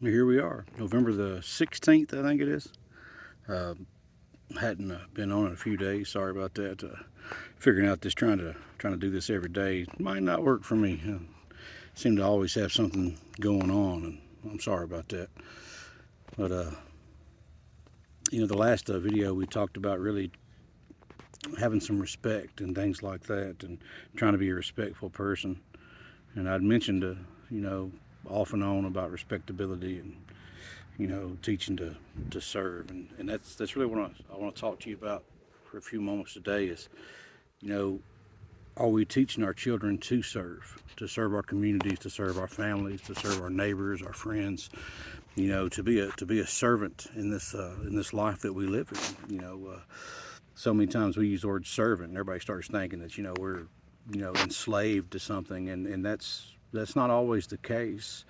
Here we are, November the 16th, I think it is. Uh, hadn't been on in a few days. Sorry about that. Figuring out this, trying to do this every day might not work for me. Seem to always have something going on, and I'm sorry about that. But the last video we talked about really having some respect and things like that, and trying to be a respectful person. And I'd mentioned, you know, off and on about respectability and teaching to serve, and that's really what I want to talk to you about for a few moments today. Is you know, are we teaching our children to serve our communities, to serve our families, to serve our neighbors, our friends? To be a servant in this life that we live in. So many times we use the word servant, and everybody starts thinking that we're enslaved to something, and that's not always the case.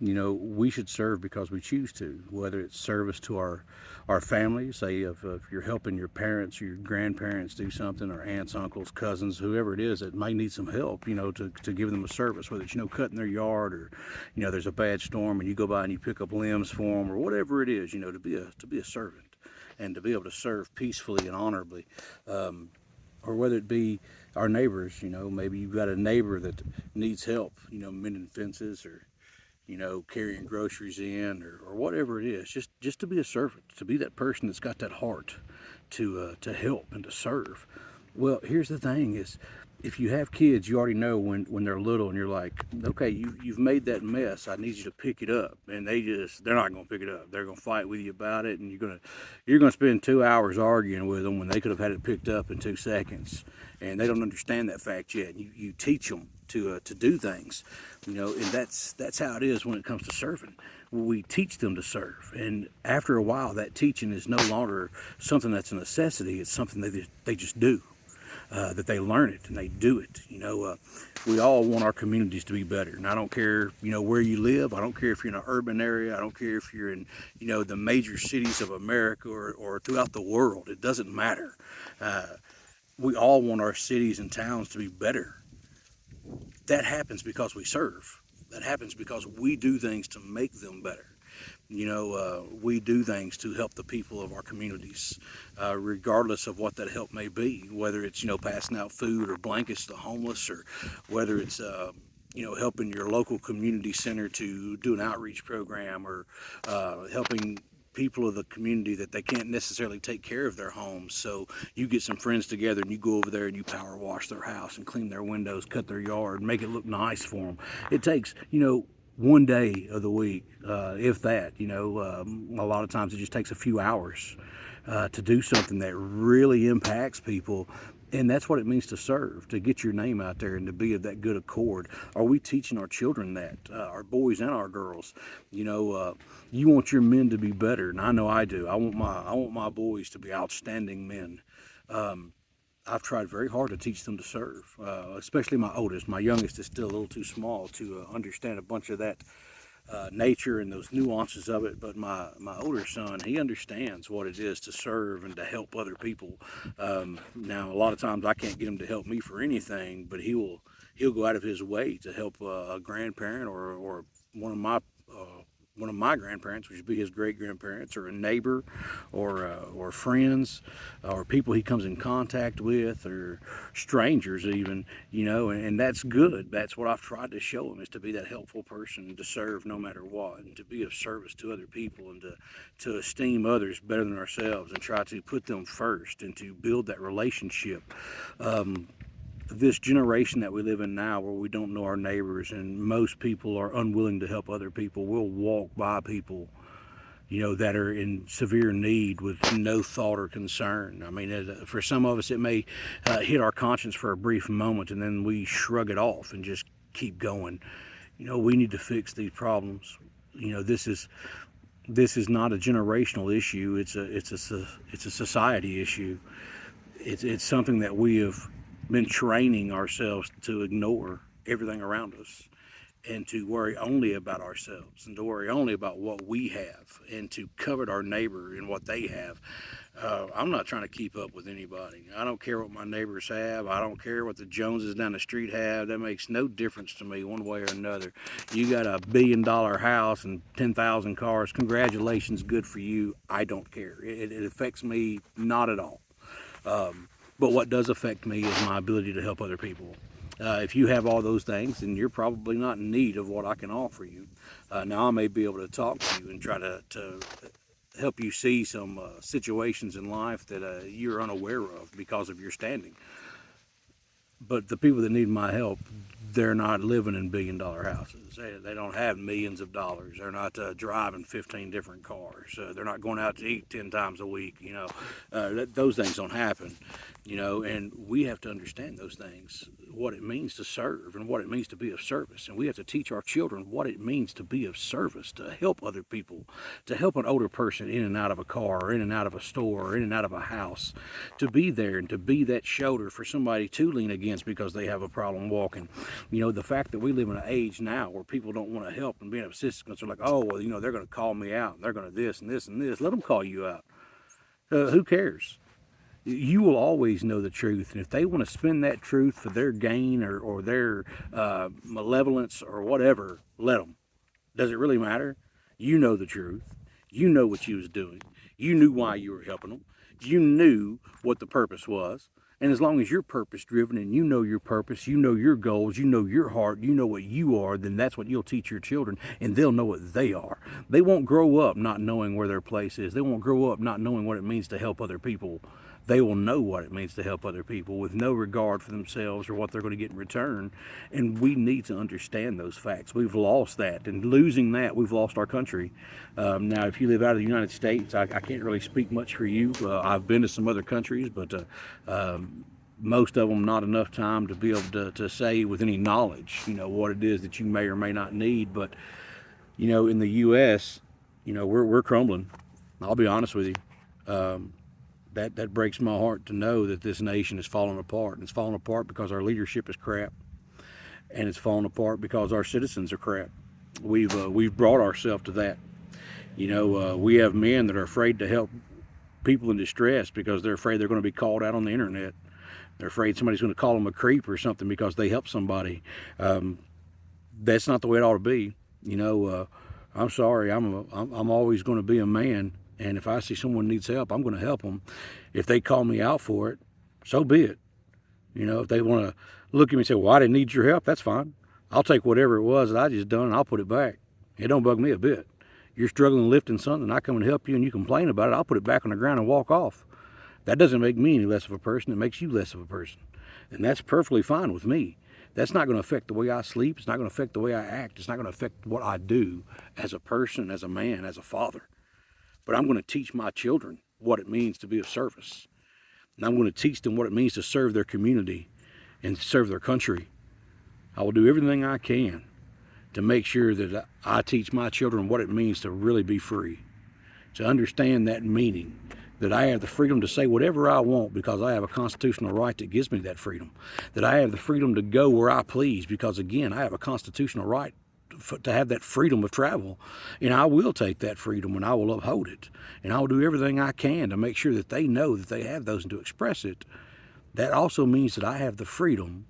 We should serve because we choose to, whether it's service to our families, say if you're helping your parents or your grandparents do something, or aunts, uncles, cousins, whoever it is that might need some help, to give them a service, whether it's, cutting their yard, or, there's a bad storm and you go by and you pick up limbs for them, or whatever it is, to be a servant and to be able to serve peacefully and honorably. Or whether it be our neighbors, maybe you've got a neighbor that needs help, mending fences, or carrying groceries in, or whatever it is, just to be a servant, to be that person that's got that heart to help and to serve. Well, here's the thing: is if you have kids, you already know when they're little, and you're like, okay, you've made that mess. I need you to pick it up, and they're not going to pick it up. They're going to fight with you about it, and you're gonna spend 2 hours arguing with them when they could have had it picked up in 2 seconds, and they don't understand that fact yet. You teach them to do things, and that's how it is when it comes to serving. We teach them to serve, and after a while, that teaching is no longer something that's a necessity. It's something they just do. That they learn it and they do it. We all want our communities to be better, and I don't care, where you live. I don't care if you're in an urban area. I don't care if you're in, the major cities of America, or throughout the world. It doesn't matter. We all want our cities and towns to be better. That happens because we serve. That happens because we do things to make them better. We do things to help the people of our communities, regardless of what that help may be, whether it's, passing out food or blankets to the homeless, or whether it's, helping your local community center to do an outreach program, or helping people of the community that they can't necessarily take care of their homes. So you get some friends together and you go over there and you power wash their house and clean their windows, cut their yard, make it look nice for them. It takes, one day of the week, if that. A lot of times it just takes a few hours to do something that really impacts people. And that's what it means to serve, to get your name out there and to be of that good accord. Are we teaching our children that, our boys and our girls? You want your men to be better, and I know I do. I want my boys to be outstanding men. Um, I've tried very hard to teach them to serve, especially my oldest. My youngest is still a little too small to understand a bunch of that nature and those nuances of it. But my older son, he understands what it is to serve and to help other people. Now, a lot of times I can't get him to help me for anything, but he'll go out of his way to help a grandparent, or one of my grandparents, which would be his great grandparents, or a neighbor, or friends, or people he comes in contact with, or strangers even. And that's good. That's what I've tried to show him, is to be that helpful person, to serve no matter what, and to be of service to other people, and to esteem others better than ourselves, and try to put them first, and to build that relationship. This generation that we live in now, where we don't know our neighbors and most people are unwilling to help other people, we'll walk by people, that are in severe need with no thought or concern. I mean, for some of us, it may hit our conscience for a brief moment, and then we shrug it off and just keep going. We need to fix these problems. This is not a generational issue. It's a society issue. It's something that we have been training ourselves to ignore everything around us. and to worry only about ourselves and to worry only about what we have and to covet our neighbor and what they have. I'm not trying to keep up with anybody. I don't care what my neighbors have. I don't care what the Joneses down the street have. That makes no difference to me one way or another. You got a $1 billion house and 10,000 cars. Congratulations, good for you. I don't care. It affects me not at all. But what does affect me is my ability to help other people. If you have all those things, then you're probably not in need of what I can offer you. Now, I may be able to talk to you and try to help you see some situations in life that you're unaware of because of your standing. But the people that need my help, they're not living in $1 billion houses. They don't have millions of dollars. They're not driving 15 different cars. They're not going out to eat 10 times a week. Those things don't happen. And we have to understand those things, what it means to serve and what it means to be of service. And we have to teach our children what it means to be of service, to help other people, to help an older person in and out of a car, or in and out of a store, or in and out of a house, to be there and to be that shoulder for somebody to lean against because they have a problem walking. The fact that we live in an age now where people don't want to help and be of assistance, they're like, oh, well, they're going to call me out, and they're going to this and this and this. Let them call you out. Who cares? You will always know the truth, and if they want to spin that truth for their gain or their malevolence or whatever, let them. Does it really matter? You know the truth. You know what you was doing. You knew why you were helping them. You knew what the purpose was. And as long as you're purpose driven and you know your purpose, you know your goals, you know your heart, you know what you are, then that's what you'll teach your children, and they'll know what they are. They won't grow up not knowing where their place is. They won't grow up not knowing what it means to help other people. They will know what it means to help other people with no regard for themselves or what they're going to get in return. And we need to understand those facts. We've lost that. And losing that, we've lost our country. Now, if you live out of the United States, I can't really speak much for you. I've been to some other countries, but most of them not enough time to be able to say with any knowledge, what it is that you may or may not need. But, in the U.S., we're crumbling. I'll be honest with you. That breaks my heart to know that this nation is falling apart. And it's falling apart because our leadership is crap. And it's falling apart because our citizens are crap. We've brought ourselves to that. We have men that are afraid to help people in distress because they're afraid they're going to be called out on the internet. They're afraid somebody's going to call them a creep or something because they helped somebody. That's not the way it ought to be. I'm sorry. I'm always going to be a man. And if I see someone needs help, I'm going to help them. If they call me out for it, so be it. If they want to look at me and say, well, I didn't need your help, that's fine. I'll take whatever it was that I just done and I'll put it back. It don't bug me a bit. You're struggling lifting something, I come and help you and you complain about it, I'll put it back on the ground and walk off. That doesn't make me any less of a person. It makes you less of a person. And that's perfectly fine with me. That's not going to affect the way I sleep. It's not going to affect the way I act. It's not going to affect what I do as a person, as a man, as a father. But I'm going to teach my children what it means to be of service. And I'm going to teach them what it means to serve their community and serve their country. I will do everything I can to make sure that I teach my children what it means to really be free, to understand that meaning, that I have the freedom to say whatever I want because I have a constitutional right that gives me that freedom, that I have the freedom to go where I please because, again, I have a constitutional right to have that freedom of travel, and I will take that freedom and I will uphold it, and I will do everything I can to make sure that they know that they have those and to express it. That also means that I have the freedom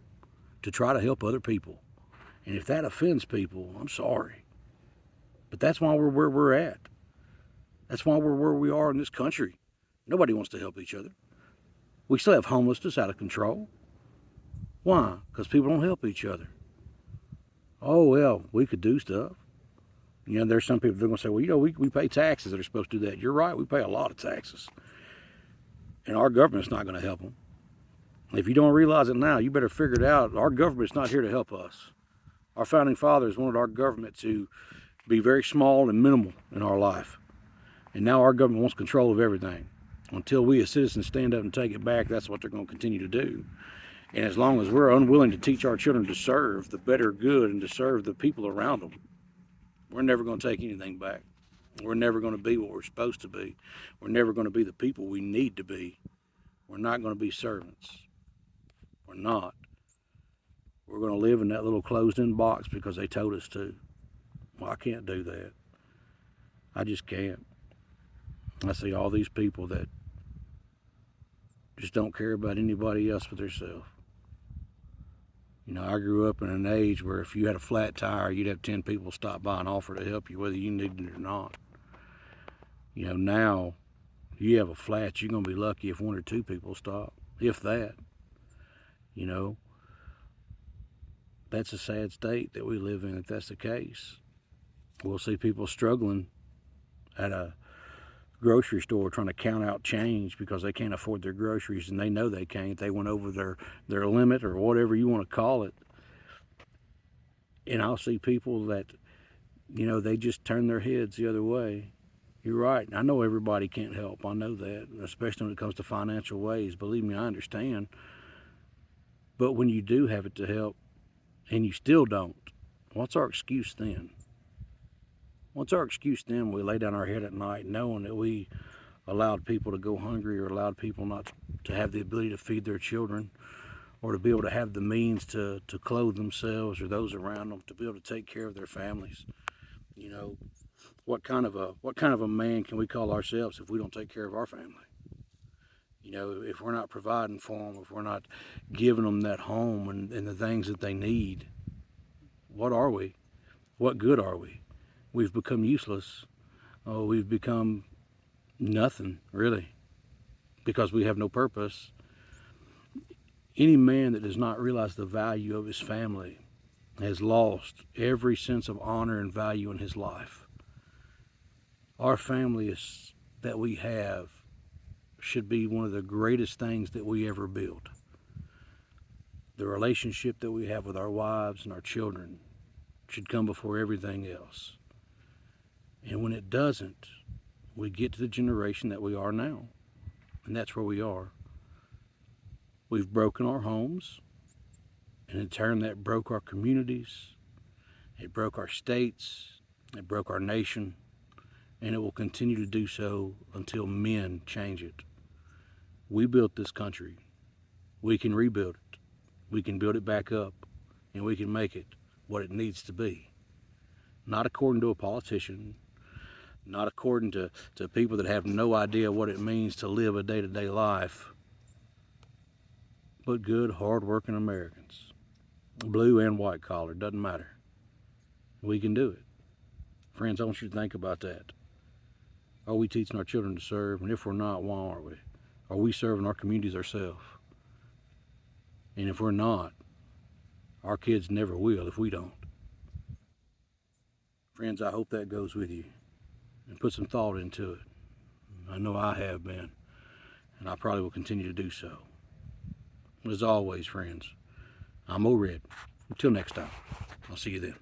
to try to help other people, and if that offends people, I'm sorry, but that's why we're where we're at. That's why we're where we are in this country. Nobody wants to help each other. We still have homelessness out of control. Why? Because people don't help each other. Oh, well, we could do stuff. There's some people that are going to say, well, we pay taxes that are supposed to do that. You're right, we pay a lot of taxes. And our government's not going to help them. If you don't realize it now, you better figure it out. Our government's not here to help us. Our founding fathers wanted our government to be very small and minimal in our life. And now our government wants control of everything. Until we as citizens stand up and take it back, that's what they're going to continue to do. And as long as we're unwilling to teach our children to serve the better good and to serve the people around them, we're never going to take anything back. We're never going to be what we're supposed to be. We're never going to be the people we need to be. We're not going to be servants. We're not. We're going to live in that little closed-in box because they told us to. Well, I can't do that. I just can't. I see all these people that just don't care about anybody else but themselves. You know, I grew up in an age where if you had a flat tire, you'd have 10 people stop by and offer to help you, whether you needed it or not. You know, now, if you have a flat, you're going to be lucky if 1 or 2 people stop, if that. You know, that's a sad state that we live in if that's the case. We'll see people struggling at a grocery store trying to count out change because they can't afford their groceries, and they know they can't. They went over their limit or whatever you want to call it. And I'll see people that, you know, they just turn their heads the other way. You're right. I know everybody can't help. I know that, especially when it comes to financial ways. Believe me, I understand. But when you do have it to help and you still don't, what's our excuse then? What's our excuse then when we lay down our head at night knowing that we allowed people to go hungry or allowed people not to have the ability to feed their children or to be able to have the means to clothe themselves or those around them, to be able to take care of their families? You know, what kind of a man can we call ourselves if we don't take care of our family? You know, if we're not providing for them, if we're not giving them that home and the things that they need, what are we? What good are we? We've become useless. Oh, we've become nothing, really, because we have no purpose. Any man that does not realize the value of his family has lost every sense of honor and value in his life. Our family that we have should be one of the greatest things that we ever build. The relationship that we have with our wives and our children should come before everything else. And when it doesn't, we get to the generation that we are now. And that's where we are. We've broken our homes, and in turn that broke our communities, it broke our states, it broke our nation, and it will continue to do so until men change it. We built this country. We can rebuild it. We can build it back up, and we can make it what it needs to be. Not according to a politician, not according to people that have no idea what it means to live a day-to-day life, but good, hard-working Americans. Blue and white collar, doesn't matter. We can do it. Friends, I want you to think about that. Are we teaching our children to serve? And if we're not, why aren't we? Are we serving our communities ourselves? And if we're not, our kids never will if we don't. Friends, I hope that goes with you and put some thought into it. I know I have been, and I probably will continue to do so. As always, friends, I'm O Red. Until next time, I'll see you then.